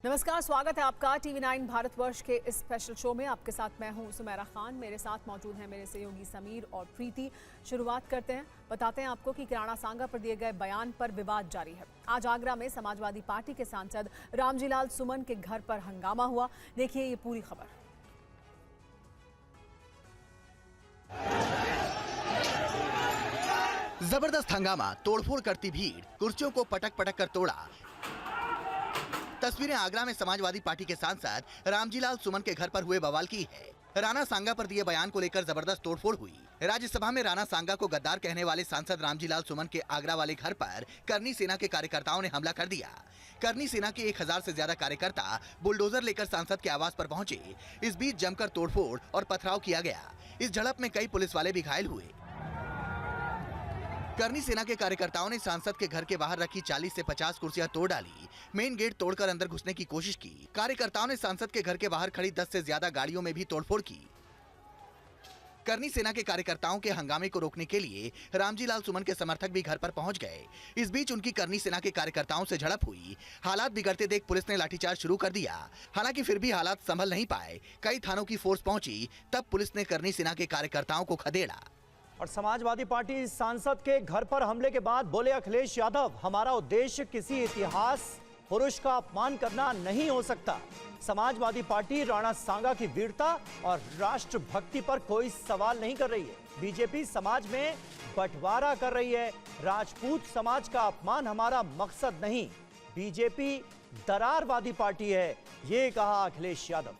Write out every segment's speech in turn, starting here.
नमस्कार, स्वागत है आपका TV9 भारतवर्ष के इस स्पेशल शो में। आपके साथ मैं हूं सुमेरा खान। मेरे साथ मौजूद हैं मेरे सहयोगी समीर और प्रीति। शुरुआत करते हैं, बताते हैं आपको कि राणा सांगा पर दिए गए बयान पर विवाद जारी है। आज आगरा में समाजवादी पार्टी के सांसद रामजीलाल सुमन के घर पर हंगामा हुआ। देखिए ये पूरी खबर। जबरदस्त हंगामा, तोड़फोड़ करती भीड़, कुर्सियों को पटक पटक कर तोड़ा। तस्वीरें आगरा में समाजवादी पार्टी के सांसद रामजीलाल सुमन के घर पर हुए बवाल की है। राणा सांगा पर दिए बयान को लेकर जबरदस्त तोड़फोड़ हुई। राज्यसभा में राणा सांगा को गद्दार कहने वाले सांसद रामजीलाल सुमन के आगरा वाले घर पर करनी सेना के कार्यकर्ताओं ने हमला कर दिया। करनी सेना के 1000 से ज्यादा कार्यकर्ता बुलडोजर लेकर सांसद के आवास पर पहुंचे। इस बीच जमकर तोड़फोड़ और पथराव किया गया। इस झड़प में कई पुलिस वाले भी घायल हुए। करनी सेना के कार्यकर्ताओं ने सांसद के घर के बाहर रखी 40 से 50 कुर्सियां तोड़ डाली। मेन गेट तोड़कर अंदर घुसने की कोशिश की। कार्यकर्ताओं ने सांसद के घर के बाहर खड़ी 10 से ज्यादा गाड़ियों में भी तोड़फोड़ की। करनी सेना के कार्यकर्ताओं के हंगामे को रोकने के लिए रामजीलाल सुमन के समर्थक भी घर पर पहुंच गए। इस बीच उनकी करनी सेना के कार्यकर्ताओं से झड़प हुई। हालात बिगड़ते देख पुलिस ने लाठीचार्ज शुरू कर दिया। हालांकि फिर भी हालात संभल नहीं पाए। कई थानों की फोर्स पहुंची, तब पुलिस ने करनी सेना के कार्यकर्ताओं को खदेड़ा। और समाजवादी पार्टी सांसद के घर पर हमले के बाद बोले अखिलेश यादव, हमारा उद्देश्य किसी इतिहास पुरुष का अपमान करना नहीं हो सकता। समाजवादी पार्टी राणा सांगा की वीरता और राष्ट्रभक्ति पर कोई सवाल नहीं कर रही है। बीजेपी समाज में बंटवारा कर रही है। राजपूत समाज का अपमान हमारा मकसद नहीं। बीजेपी दरारवादी पार्टी है, ये कहा अखिलेश यादव।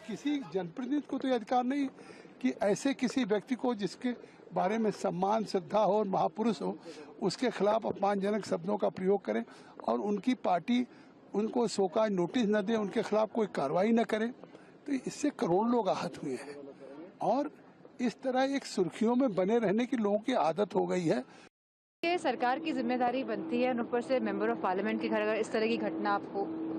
किसी जनप्रतिनिधि को तो यह अधिकार नहीं कि ऐसे किसी व्यक्ति को जिसके बारे में सम्मान, श्रद्धा हो और महापुरुष हो, उसके खिलाफ अपमानजनक शब्दों का प्रयोग करें और उनकी पार्टी उनको शोकाज नोटिस न दे, उनके खिलाफ कोई कार्रवाई न करे। तो इससे करोड़ों लोग आहत हुए हैं और इस तरह एक सुर्खियों में बने रहने की लोगों की आदत हो गई है। ये सरकार की जिम्मेदारी बनती है, ऊपर से मेंबर ऑफ पार्लियामेंट के घर अगर इस तरह की घटना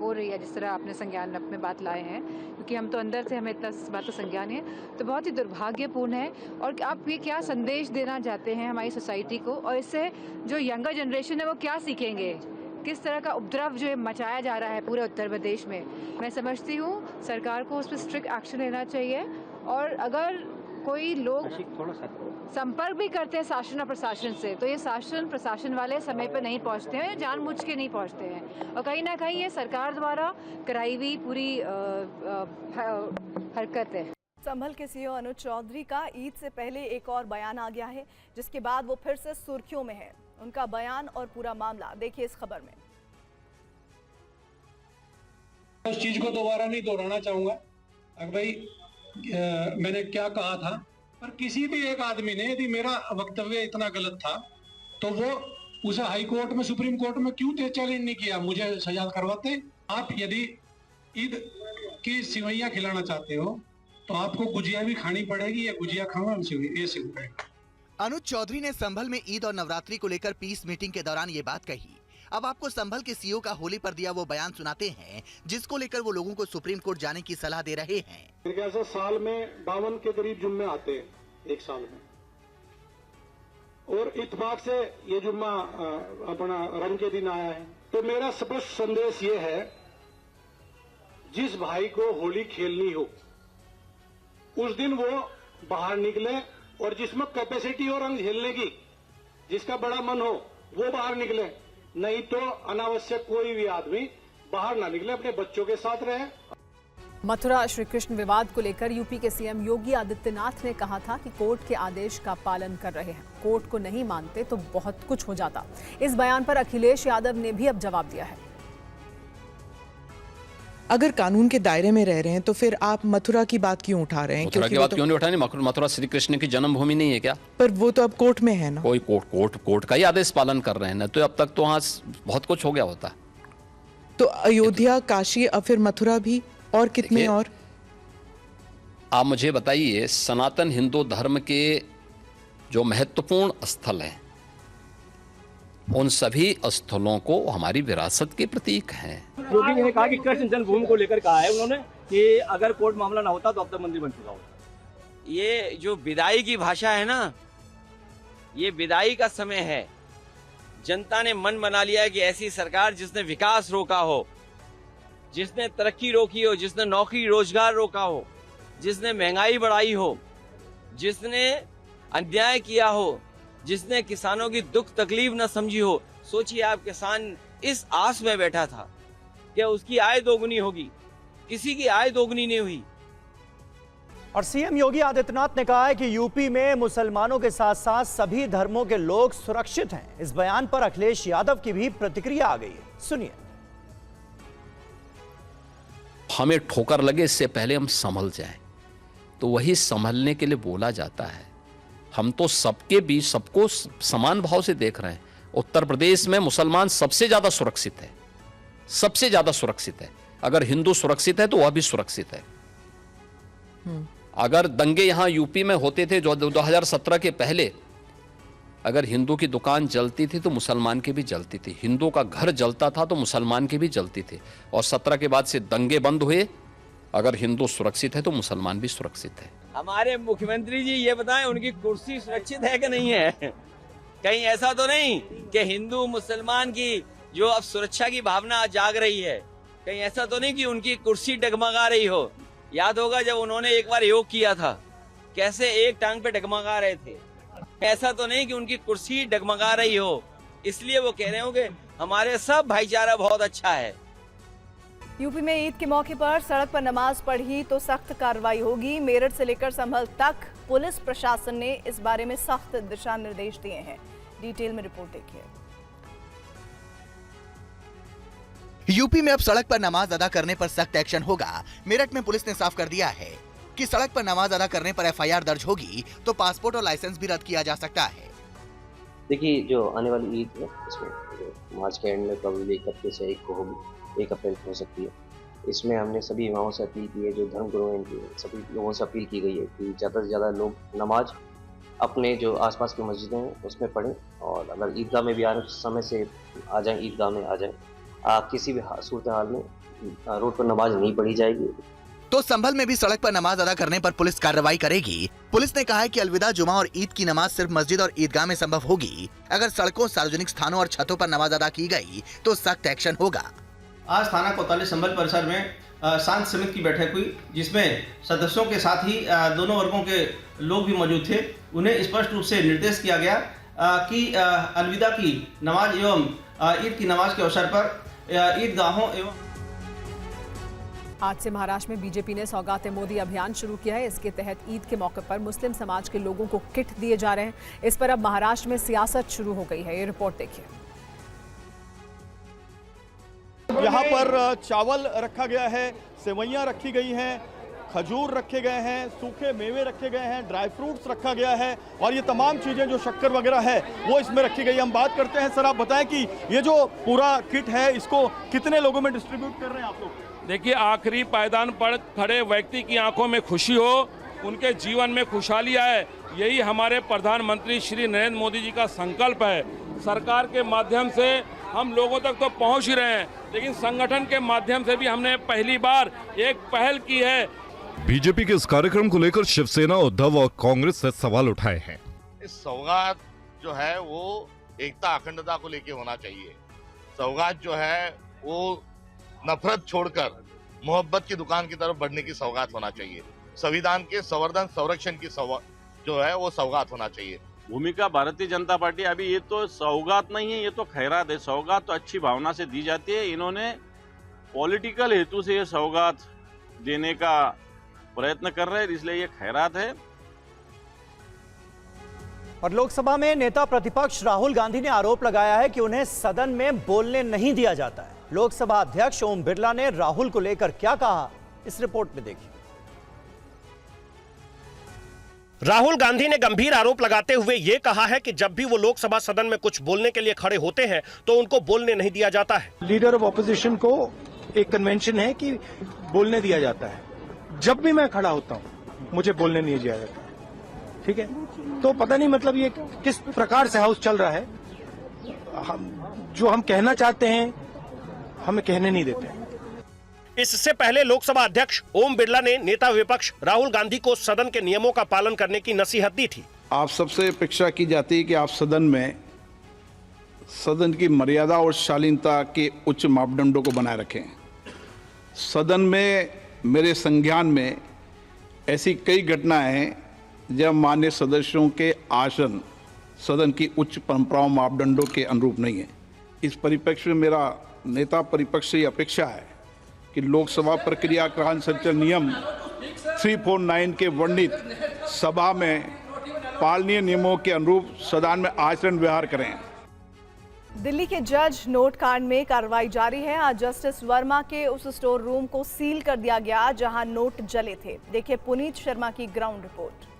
हो रही है, जिस तरह आपने संज्ञान में बात लाए हैं, क्योंकि हम तो अंदर से हमें इतना इस बात का संज्ञान है, तो बहुत ही दुर्भाग्यपूर्ण है। और आप ये क्या संदेश देना चाहते हैं हमारी सोसाइटी को, और इससे जो यंगर जनरेशन है वो क्या सीखेंगे? किस तरह का उपद्रव जो मचाया जा रहा है पूरे उत्तर प्रदेश में। मैं समझती हूँ सरकार को उस पर स्ट्रिक्ट एक्शन लेना चाहिए। और अगर कोई लोग संपर्क भी करते हैं शासन और प्रशासन से, तो ये शासन प्रशासन वाले समय पर नहीं पहुंचते हैं, जानबूझ के नहीं पहुंचते हैं, और कहीं ना कहीं ये सरकार द्वारा कराई हुई पूरी हरकत है। संभल के सीईओ अनुज चौधरी का ईद से पहले एक और बयान आ गया है, जिसके बाद वो फिर से सुर्खियों में है। उनका बयान और पूरा मामला देखिए इस खबर में। उस चीज को दोबारा नहीं दोहराना चाहूंगा भाई, मैंने क्या कहा था, पर किसी भी एक आदमी ने यदि मेरा वक्तव्य इतना गलत था तो वो उसे हाई कोर्ट में, सुप्रीम कोर्ट में क्यों चैलेंज नहीं किया, मुझे सजा करवाते। आप यदि ईद की सिवैयां खिलाना चाहते हो तो आपको गुजिया भी खानी पड़ेगी, या गुजिया खाओ ये सिवैया। अनुज चौधरी ने संभल में ईद और नवरात्रि को लेकर पीस मीटिंग के दौरान ये बात कही। अब आपको संभल के सीईओ का होली पर दिया वो बयान सुनाते हैं, जिसको लेकर वो लोगों को सुप्रीम कोर्ट जाने की सलाह दे रहे हैं। मेरे ख्याल से साल में 52 के करीब जुम्मे आते हैं एक साल में, और इत्तेफाक से ये जुम्मा अपना रंग के दिन आया है। तो मेरा स्पष्ट संदेश ये है, जिस भाई को होली खेलनी हो उस दिन वो बाहर निकले, और जिसमें कैपेसिटी हो रंग खेलने की, जिसका बड़ा मन हो वो बाहर निकले, नहीं तो अनावश्यक कोई भी आदमी बाहर ना निकले, अपने बच्चों के साथ रहे। मथुरा श्री कृष्ण विवाद को लेकर यूपी के सीएम योगी आदित्यनाथ ने कहा था कि कोर्ट के आदेश का पालन कर रहे हैं, कोर्ट को नहीं मानते तो बहुत कुछ हो जाता। इस बयान पर अखिलेश यादव ने भी अब जवाब दिया है। अगर कानून के दायरे में रह रहे हैं तो फिर आप मथुरा की बात क्यों उठा रहे हैं? मथुरा की बात क्यों नहीं उठानी? मथुरा श्री कृष्ण की जन्मभूमि नहीं है क्या? पर वो तो अब कोर्ट में है ना। कोई कोर्ट का ही आदेश पालन कर रहे हैं ना, तो अब तक तो वहाँ बहुत कुछ हो गया होता। तो अयोध्या, काशी, और फिर मथुरा भी, और कितने और? आप मुझे बताइए, सनातन हिंदू धर्म के जो महत्वपूर्ण स्थल हैं उन सभी स्थलों को हमारी विरासत के प्रतीक हैं। योगी जी ने कहा कि कृष्ण जन्मभूमि को लेकर कहा है उन्होंने कि अगर कोर्ट मामला ना होता तो अब तक मंदिर बन चुका होता। ये जो विदाई की भाषा है ना, ये विदाई का समय है। जनता ने मन बना लिया है कि ऐसी सरकार जिसने विकास रोका हो, जिसने तरक्की रोकी हो, जिसने नौकरी रोजगार रोका हो, जिसने महंगाई बढ़ाई हो, जिसने अन्याय किया हो, जिसने किसानों की दुख तकलीफ न समझी हो। सोचिए आप, किसान इस आस में बैठा था कि उसकी आय दोगुनी होगी, किसी की आय दोगुनी नहीं हुई। और सीएम योगी आदित्यनाथ ने कहा है कि यूपी में मुसलमानों के साथ साथ सभी धर्मों के लोग सुरक्षित हैं। इस बयान पर अखिलेश यादव की भी प्रतिक्रिया आ गई है, सुनिए। हमें ठोकर लगे इससे पहले हम संभल जाएं, तो वही संभलने के लिए बोला जाता है। हम तो सबके बीच सबको समान भाव से देख रहे हैं। उत्तर प्रदेश में मुसलमान सबसे ज्यादा सुरक्षित है, सबसे ज्यादा सुरक्षित है। अगर हिंदू सुरक्षित है तो वह भी सुरक्षित है। अगर दंगे यहां यूपी में होते थे जो 2017 के पहले, अगर हिंदू की दुकान जलती थी तो मुसलमान की भी जलती थी, हिंदू का घर जलता था तो मुसलमान की भी जलती थी। और 17 के बाद से दंगे बंद हुए। अगर हिंदू सुरक्षित है तो मुसलमान भी सुरक्षित है। हमारे मुख्यमंत्री जी ये बताएं, उनकी कुर्सी सुरक्षित है कि नहीं है? कहीं ऐसा तो नहीं कि हिंदू मुसलमान की जो अब सुरक्षा की भावना जाग रही है, कहीं ऐसा तो नहीं कि उनकी कुर्सी डगमगा रही हो? याद होगा जब उन्होंने एक बार योग किया था, कैसे एक टांग पे डगमगा रहे थे। ऐसा तो नहीं कि उनकी कुर्सी डगमगा रही हो, इसलिए वो कह रहे हो कि हमारे सब भाईचारा बहुत अच्छा है। यूपी में ईद के मौके पर सड़क पर नमाज पढ़ी तो सख्त कार्रवाई होगी। मेरठ से लेकर संभल तक पुलिस प्रशासन ने इस बारे में सख्त दिशा निर्देश दिए हैं। डिटेल में रिपोर्ट देखिए। यूपी में अब सड़क पर नमाज अदा करने पर सख्त एक्शन होगा। मेरठ में पुलिस ने साफ कर दिया है कि सड़क पर नमाज अदा करने पर एफआईआर दर्ज होगी तो पासपोर्ट और लाइसेंस भी रद्द किया जा सकता है। देखिए, जो आने वाली ईद है इसमें मार्च के एंड में प्रॉब्लली 31 से 1 को होगी, 1 अप्रैल को हो सकती है। इसमें हमने सभी इमामों से अपील की है, जो धर्मगुरु हैं इनकी सभी लोगों से अपील की गई है कि ज़्यादा से ज़्यादा लोग नमाज अपने जो आसपास की मस्जिदें हैं उसमें पढ़ें, और अगर ईदगाह में भी आने समय से आ जाएं, ईदगाह में आ जाएं। किसी भी सूरत हाल में रोड पर नमाज नहीं पढ़ी जाएगी। तो संभल में भी सड़क पर नमाज अदा करने पर पुलिस कार्रवाई करेगी। पुलिस ने कहा है कि अलविदा जुमा और ईद की नमाज सिर्फ मस्जिद और ईदगाह में संभव होगी। अगर सड़कों, सार्वजनिक स्थानों और छतों पर नमाज अदा की गई तो सख्त एक्शन होगा। आज थाना कोतवाली संभल परिसर में शांत समिति की बैठक हुई, जिसमें सदस्यों के साथ ही दोनों वर्गों के लोग भी मौजूद थे। उन्हें स्पष्ट रूप से निर्देश किया गया कि अलविदा की नमाज एवं ईद की नमाज के अवसर पर ईदगाहों एवं। आज से महाराष्ट्र में बीजेपी ने सौगात मोदी अभियान शुरू किया है। इसके तहत ईद के मौके पर मुस्लिम समाज के लोगों को किट दिए जा रहे हैं। इस पर अब महाराष्ट्र में सियासत शुरू हो गई है। ये रिपोर्ट देखिए। यहाँ पर चावल रखा गया है, सेवइयां रखी गई हैं, खजूर रखे गए हैं, सूखे मेवे रखे गए हैं, ड्राई फ्रूट्स रखा गया है और ये तमाम चीज़ें जो शक्कर वगैरह है वो इसमें रखी गई है। हम बात करते हैं, सर आप बताएं कि ये जो पूरा किट है इसको कितने लोगों में डिस्ट्रीब्यूट कर रहे हैं आप लोग? देखिए, आखिरी पायदान पर खड़े व्यक्ति की आंखों में खुशी हो, उनके जीवन में खुशहाली आए, यही हमारे प्रधानमंत्री श्री नरेंद्र मोदी जी का संकल्प है। सरकार के माध्यम से हम लोगों तक तो पहुंच ही रहे हैं, लेकिन संगठन के माध्यम से भी हमने पहली बार एक पहल की है। बीजेपी के इस कार्यक्रम को लेकर शिवसेना, उद्धव और कांग्रेस से सवाल उठाए हैं। इस सौगात जो है वो एकता अखंडता को लेके होना चाहिए। सौगात जो है वो नफरत छोड़कर मोहब्बत की दुकान की तरफ बढ़ने की सौगात होना चाहिए। संविधान के संवर्धन संरक्षण की जो है वो सौगात होना चाहिए। भूमिका भारतीय जनता पार्टी, अभी ये तो सौगात नहीं है, ये तो खैरात है। सौगात तो अच्छी भावना से दी जाती है, इन्होंने पॉलिटिकल हेतु से ये सौगात देने का प्रयत्न कर रहे हैं, इसलिए ये खैरात है। और लोकसभा में नेता प्रतिपक्ष राहुल गांधी ने आरोप लगाया है कि उन्हें सदन में बोलने नहीं दिया जाता है। लोकसभा अध्यक्ष ओम बिरला ने राहुल को लेकर क्या कहा, इस रिपोर्ट में देखिए। राहुल गांधी ने गंभीर आरोप लगाते हुए यह कहा है कि जब भी वो लोकसभा सदन में कुछ बोलने के लिए खड़े होते हैं तो उनको बोलने नहीं दिया जाता है। लीडर ऑफ ऑपोजिशन को एक कन्वेंशन है कि बोलने दिया जाता है। जब भी मैं खड़ा होता हूं मुझे बोलने नहीं दिया जाता, ठीक है? तो पता नहीं मतलब ये किस प्रकार से हाउस चल रहा है। जो हम कहना चाहते हैं हमें कहने नहीं देते। इससे पहले लोकसभा अध्यक्ष ओम बिरला ने नेता विपक्ष राहुल गांधी को सदन के नियमों का पालन करने की नसीहत दी थी। आप सबसे अपेक्षा की जाती है कि आप सदन की मर्यादा और शालीनता के उच्च मापदंडों को बनाए रखें। सदन में मेरे संज्ञान में ऐसी कई घटनाएं हैं जब मान्य सदस्यों के आसन सदन की उच्च परंपराओं मापदंडों के अनुरूप नहीं है। इस परिप्रेक्ष्य में मेरा नेता परिपक्ष से अपेक्षा है कि लोकसभा प्रक्रिया का संचालन नियम 349 के वर्णित सभा में पालनीय नियमों के अनुरूप सदन में आचरण व्यवहार करें। दिल्ली के जज नोट कांड में कार्रवाई जारी है। आज जस्टिस वर्मा के उस स्टोर रूम को सील कर दिया गया जहां नोट जले थे। देखिए पुनीत शर्मा की ग्राउंड रिपोर्ट।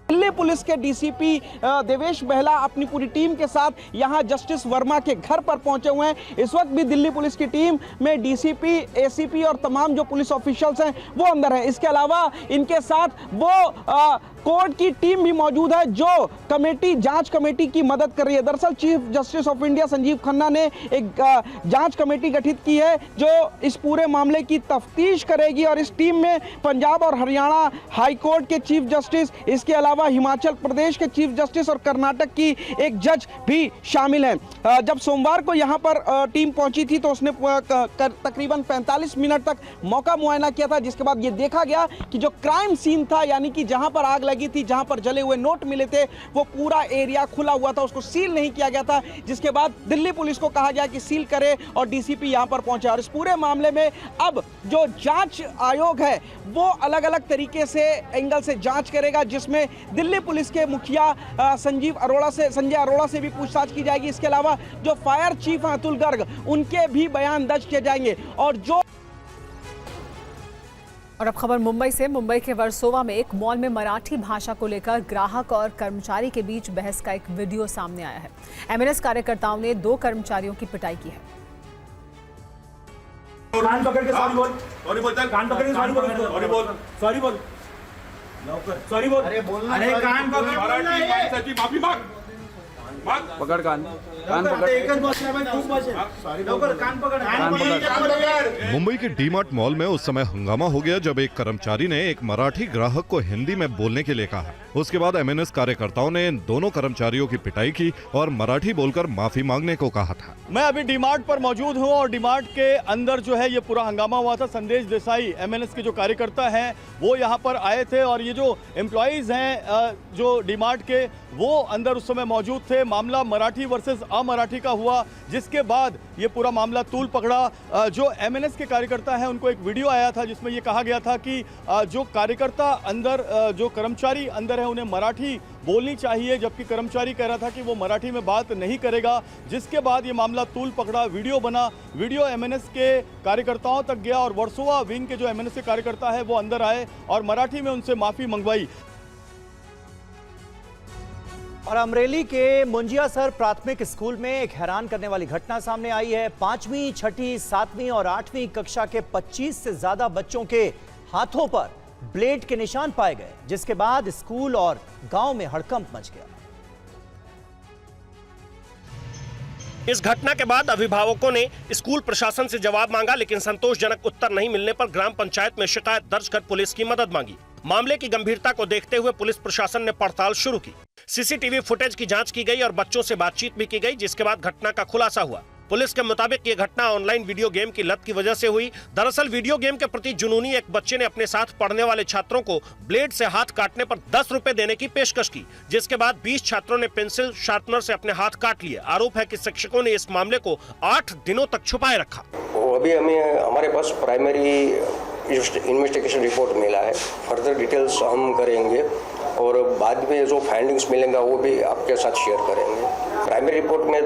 दिल्ली पुलिस के डीसीपी देवेश बेहला अपनी पूरी टीम के साथ यहां जस्टिस वर्मा के घर पर पहुंचे हुए हैं। इस वक्त भी दिल्ली पुलिस की टीम में डीसीपी, एसीपी और तमाम जो पुलिस ऑफिशियल्स हैं वो अंदर हैं। इसके अलावा इनके साथ वो कोर्ट की टीम भी मौजूद है जो जांच कमेटी की मदद कर रही है। दरअसल chief justice of India Sanjeev Khanna ने एक जांच कमेटी गठित की है जो इस पूरे मामले की तफ्तीश करेगी और इस टीम में पंजाब और हरियाणा हाई कोर्ट के चीफ जस्टिस, इसके अलावा हिमाचल प्रदेश के चीफ जस्टिस और कर्नाटक की एक जज भी शामिल हैं। जब सोमवार को यहां पर टीम पहुंची थी तो उसने तकरीबन 45 मिनट तक मौका मुआयना किया था, जिसके बाद ये देखा गया कि जो क्राइम सीन था यानी कि जहां पर आग लगी थी, जहां पर जले हुए नोट मिले थे, वो पूरा एरिया खुला हुआ था, उसको सील नहीं किया गया था। जिसके बाद दिल्ली पुलिस को कहा गया कि सील करे और डीसीपी यहां पर पहुंचे। और इस पूरे मामले में अब जो जांच आयोग है वो अलग अलग तरीके से एंगल से जांच करेगा, जिसमें दिल्ली पुलिस के मुखिया संजय अरोड़ा से भी पूछताछ की जाएगी। इसके अलावा जो फायर चीफ हैं अतुल गर्ग, उनके भी बयान दर्ज किए जाएंगे। और अब खबर मुंबई से। मुंबई के वर्सोवा में एक मॉल में मराठी भाषा को लेकर ग्राहक और कर्मचारी के बीच बहस का एक वीडियो सामने आया है। एमएनएस कार्यकर्ताओं ने 2 कर्मचारियों की पिटाई की है। कान पकड़ के सॉरी बोल, सॉरी बोलता है, कान पकड़ के सॉरी बोल, सॉरी बोल, सॉरी बोल, सॉरी बोल, अरे बोलना, अरे कान पकड़, मराठी माफी मांग, पकड़ कान पकड़, एक ही बात है भाई, खूब बात है, सॉरी बोल, कान पकड़। मुंबई के डीमार्ट मॉल में उस समय हंगामा हो गया जब एक कर्मचारी ने एक मराठी ग्राहक को हिंदी में बोलने के लिए कहा। उसके बाद एमएनएस कार्यकर्ताओं ने दोनों कर्मचारियों की पिटाई की और मराठी बोलकर माफी मांगने को कहा था। मैं अभी डीमार्ट पर मौजूद हूं और डीमार्ट के अंदर जो है ये पूरा हंगामा हुआ था। संदेश देसाई एमएनएस के जो कार्यकर्ता हैं वो यहाँ पर आए थे और ये जो एम्प्लॉइज हैं जो डीमार्ट के वो अंदर उस समय मौजूद थे। मामला मराठी वर्सेस अमराठी का हुआ, जिसके बाद ये पूरा मामला तूल पकड़ा। जो एमएनएस के कार्यकर्ता हैं उनको एक वीडियो आया था जिसमें ये कहा गया था कि जो कार्यकर्ता अंदर, जो कर्मचारी अंदर है उन्हें मराठी बोलनी चाहिए, जबकि कर्मचारी कह रहा था कि वो मराठी में बात नहीं करेगा। जिसके बाद ये मामला तूल पकड़ा, वीडियो बना, वीडियो एमएनएस के कार्यकर्ताओं तक गया और वर्सोवा विंग के जो एमएनएस के कार्यकर्ता है वो अंदर आए और मराठी में उनसे माफी मंगवाई। और अमरेली के मुंजियासर प्राथमिक स्कूल में एक हैरान करने वाली घटना सामने आई है। 5वीं, 6ठी, 7वीं और 8वीं कक्षा के 25 से ज्यादा बच्चों के हाथों पर ब्लेड के निशान पाए गए, जिसके बाद स्कूल और गांव में हड़कंप मच गया। इस घटना के बाद अभिभावकों ने स्कूल प्रशासन से जवाब मांगा, लेकिन संतोषजनक उत्तर नहीं मिलने पर ग्राम पंचायत में शिकायत दर्ज कर पुलिस की मदद मांगी। मामले की गंभीरता को देखते हुए पुलिस प्रशासन ने पड़ताल शुरू की। सीसीटीवी फुटेज की जांच की गई और बच्चों से बातचीत भी की गई, जिसके बाद घटना का खुलासा हुआ। पुलिस के मुताबिक ये घटना ऑनलाइन वीडियो गेम की लत की वजह से हुई। दरअसल वीडियो गेम के प्रति जुनूनी एक बच्चे ने अपने साथ पढ़ने वाले छात्रों को ब्लेड से हाथ काटने पर 10 रुपए देने की पेशकश की, जिसके बाद 20 छात्रों ने पेंसिल शार्पनर से अपने हाथ काट लिए। आरोप है कि शिक्षकों ने इस मामले को 8 दिनों तक छुपाए रखा। अभी हमारे पास प्राइमरी इन्वेस्टिगेशन रिपोर्ट मिला है, फर्दर डिटेल्स हम करेंगे और बाद में जो फाइंडिंग्स मिलेंगे वो भी आपके साथ शेयर करेंगे। प्राइमरी रिपोर्ट में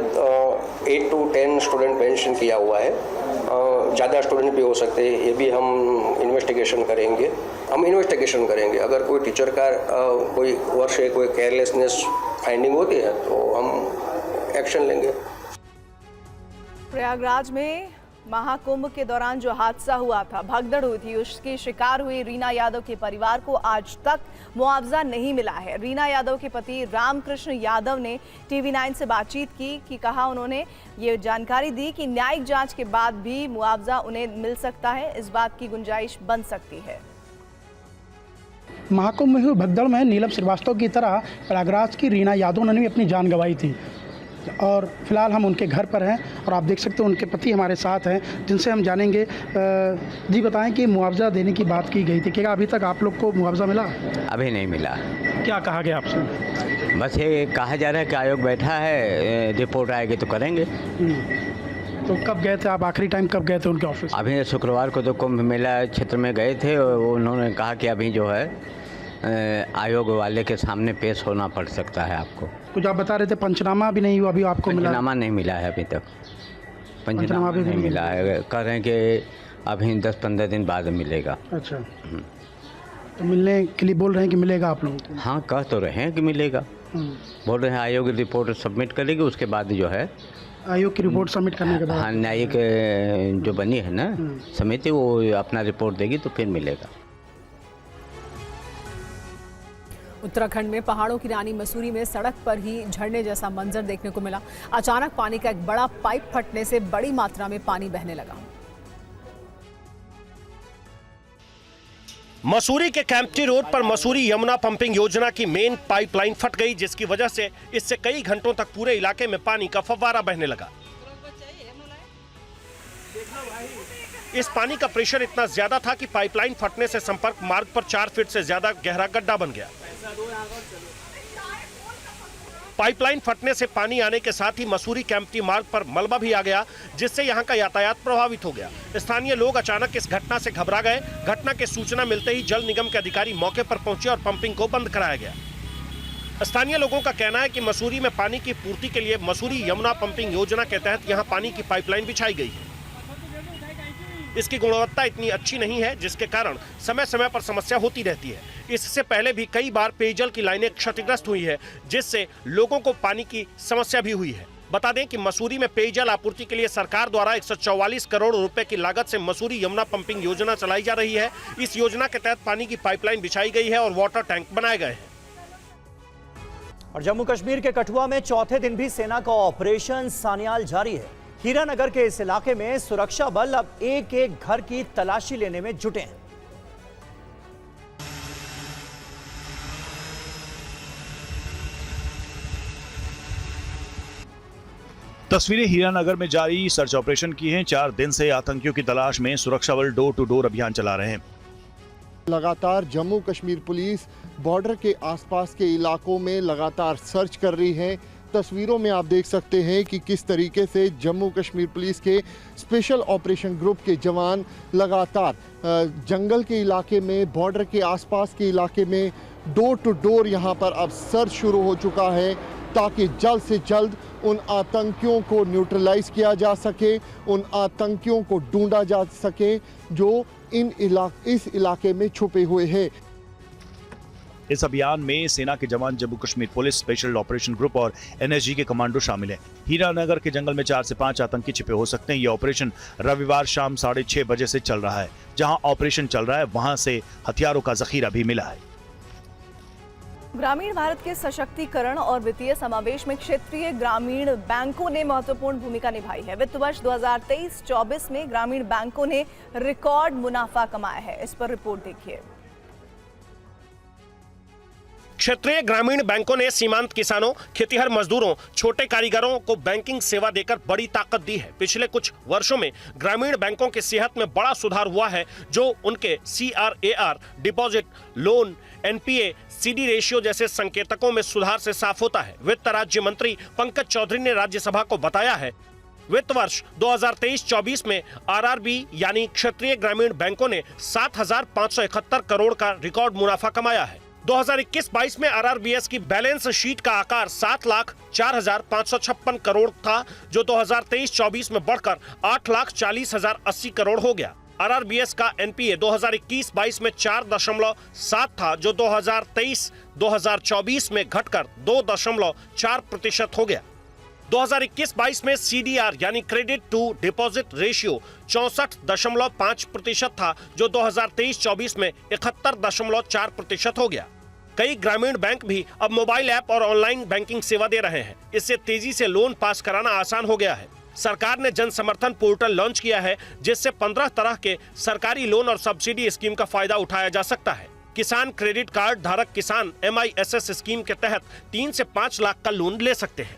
8 to 10 स्टूडेंट मेंशन किया हुआ है, ज़्यादा स्टूडेंट भी हो सकते हैं, ये भी हम इन्वेस्टिगेशन करेंगे। अगर कोई टीचर का कोई वर्ष है, कोई केयरलेसनेस फाइंडिंग होती है तो हम एक्शन लेंगे। प्रयागराज में महाकुंभ के दौरान जो हादसा हुआ था, भगदड़ हुई थी, उसकी शिकार हुई रीना यादव के परिवार को आज तक मुआवजा नहीं मिला है। रीना यादव के पति रामकृष्ण यादव ने TV9 से बातचीत की कहा उन्होंने ये जानकारी दी कि न्यायिक जांच के बाद भी मुआवजा उन्हें मिल सकता है, इस बात की गुंजाइश बन सकती है। महाकुंभ में हुई भगदड़ में नीलम श्रीवास्तव की तरह प्रयागराज की रीना यादव ने भी अपनी जान गंवाई थी और फिलहाल हम उनके घर पर हैं और आप देख सकते हैं उनके पति हमारे साथ हैं, जिनसे हम जानेंगे। जी बताएं कि मुआवजा देने की बात की गई थी, क्या अभी तक आप लोग को मुआवजा मिला? अभी नहीं मिला। क्या कहा गया आपसे? बस ये कहा जा रहा है कि आयोग बैठा है, रिपोर्ट आएगी तो करेंगे। तो कब गए थे आप, आखिरी टाइम कब गए थे उनके ऑफिस? अभी शुक्रवार को तो कुंभ मेला क्षेत्र में गए थे और उन्होंने कहा कि अभी जो है आयोग वाले के सामने पेश होना पड़ सकता है आपको। कुछ आप बता रहे थे पंचनामा भी नहीं हुआ, अभी आपको मिला? पंचनामा नहीं मिला है अभी तक, पंचनामा भी नहीं मिला है। कह रहे हैं कि अभी 10-15 दिन बाद मिलेगा। अच्छा, तो मिलने के लिए बोल रहे हैं कि मिलेगा आप लोगों को? हाँ, कह तो रहे हैं कि मिलेगा। बोल रहे हैं आयोग रिपोर्ट सबमिट करेगी, उसके बाद जो है आयोग की रिपोर्ट सबमिट करने के बाद, हाँ, न्यायिक जो बनी है ना समिति, वो अपना रिपोर्ट देगी तो फिर मिलेगा। उत्तराखंड में पहाड़ों की रानी मसूरी में सड़क पर ही झरने जैसा मंजर देखने को मिला। अचानक पानी का एक बड़ा पाइप फटने से बड़ी मात्रा में पानी बहने लगा। मसूरी के कैंपटी रोड पर मसूरी यमुना पंपिंग योजना की मेन पाइपलाइन फट गई, जिसकी वजह से इससे कई घंटों तक पूरे इलाके में पानी का फव्वारा बहने लगा। इस पानी का प्रेशर इतना ज्यादा था कि पाइपलाइन फटने से संपर्क मार्ग पर 4 फीट से ज्यादा गहरा गड्ढा बन गया। पाइपलाइन फटने से पानी आने के साथ ही मसूरी कैंपटी मार्ग पर मलबा भी आ गया, जिससे यहां का यातायात प्रभावित हो गया। स्थानीय लोग अचानक इस घटना से घबरा गए। घटना की सूचना मिलते ही जल निगम के अधिकारी मौके पर पहुंचे और पंपिंग को बंद कराया गया। स्थानीय लोगों का कहना है कि मसूरी में पानी की पूर्ति के लिए मसूरी यमुना पंपिंग योजना के तहत यहां पानी की पाइपलाइन बिछाई गई है। इसकी गुणवत्ता इतनी अच्छी नहीं है, जिसके कारण समय समय पर समस्या होती रहती है। इससे पहले भी कई बार पेयजल की लाइनें क्षतिग्रस्त हुई है, जिससे लोगों को पानी की समस्या भी हुई है। बता दें कि मसूरी में पेयजल आपूर्ति के लिए सरकार द्वारा 144 करोड़ रुपए की लागत से मसूरी यमुना पंपिंग योजना चलाई जा रही है। इस योजना के तहत पानी की पाइपलाइन बिछाई गई है और वाटर टैंक बनाए गए हैं। और जम्मू कश्मीर के कठुआ में चौथे दिन भी सेना का ऑपरेशन सान्याल जारी है। हीरानगर के इस इलाके में सुरक्षा बल अब एक एक घर की तलाशी लेने में जुटे हैं। तस्वीरें हीरानगर में जारी सर्च ऑपरेशन की हैं। 4 दिन से आतंकियों की तलाश में सुरक्षा बल डोर टू डोर अभियान चला रहे हैं। लगातार जम्मू कश्मीर पुलिस बॉर्डर के आसपास के इलाकों में लगातार सर्च कर रही है। तस्वीरों में आप देख सकते हैं कि किस तरीके से जम्मू कश्मीर पुलिस के स्पेशल ऑपरेशन ग्रुप के जवान लगातार जंगल के इलाके में, बॉर्डर के आसपास के इलाके में डोर टू डोर यहां पर अब सर्च शुरू हो चुका है, ताकि जल्द से जल्द उन आतंकियों को न्यूट्रलाइज किया जा सके, उन आतंकियों को ढूंढा जा सके जो इस इलाके में छुपे हुए हैं। इस अभियान में सेना के जवान, Jammu Kashmir police, special operation group और एनएसजी के कमांडो शामिल हैं। हीरानगर के जंगल में 4 से 5 आतंकी छिपे हो सकते हैं। यह ऑपरेशन रविवार शाम 6:30 बजे से चल रहा है। जहां ऑपरेशन चल रहा है वहां से हथियारों का जखीरा भी मिला है। ग्रामीण भारत के सशक्तिकरण और वित्तीय समावेश में क्षेत्रीय ग्रामीण बैंकों ने महत्वपूर्ण भूमिका निभाई है। वित्त वर्ष 2023-24 में ग्रामीण बैंकों ने रिकॉर्ड मुनाफा कमाया है। इस पर रिपोर्ट देखिए। क्षेत्रीय ग्रामीण बैंकों ने सीमांत किसानों, खेतीहर मजदूरों, छोटे कारीगरों को बैंकिंग सेवा देकर बड़ी ताकत दी है। पिछले कुछ वर्षों में ग्रामीण बैंकों की सेहत में बड़ा सुधार हुआ है, जो उनके CRAR, deposit, loan, NPA, CD ratio जैसे संकेतकों में सुधार से साफ होता है। वित्त राज्य मंत्री पंकज चौधरी ने राज्यसभा को बताया है, वित्त वर्ष 2023-24 में RRB यानी क्षेत्रीय ग्रामीण बैंकों ने 7,571 करोड़ का रिकॉर्ड मुनाफा कमाया है। 2021-22 में RRBS की बैलेंस शीट का आकार 7,04,556 करोड़ था, जो 2023-24 में बढ़कर 8,40,080 करोड़ हो गया। RRBS का NPA 2021-22 में 4.7 था, जो 2023-2024 में घटकर 2.4% हो गया। 2021-22 में CDR यानी क्रेडिट टू डिपॉजिट रेशियो 64.5% था, जो 2023-24 में 71.4% हो गया। कई ग्रामीण बैंक भी अब मोबाइल ऐप और ऑनलाइन बैंकिंग सेवा दे रहे हैं। इससे तेजी से लोन पास कराना आसान हो गया है। सरकार ने जन समर्थन पोर्टल लॉन्च किया है, जिससे 15 तरह के सरकारी लोन और सब्सिडी स्कीम का फायदा उठाया जा सकता है। किसान क्रेडिट कार्ड धारक किसान MISS स्कीम के तहत 3 से 5 लाख का लोन ले सकते हैं।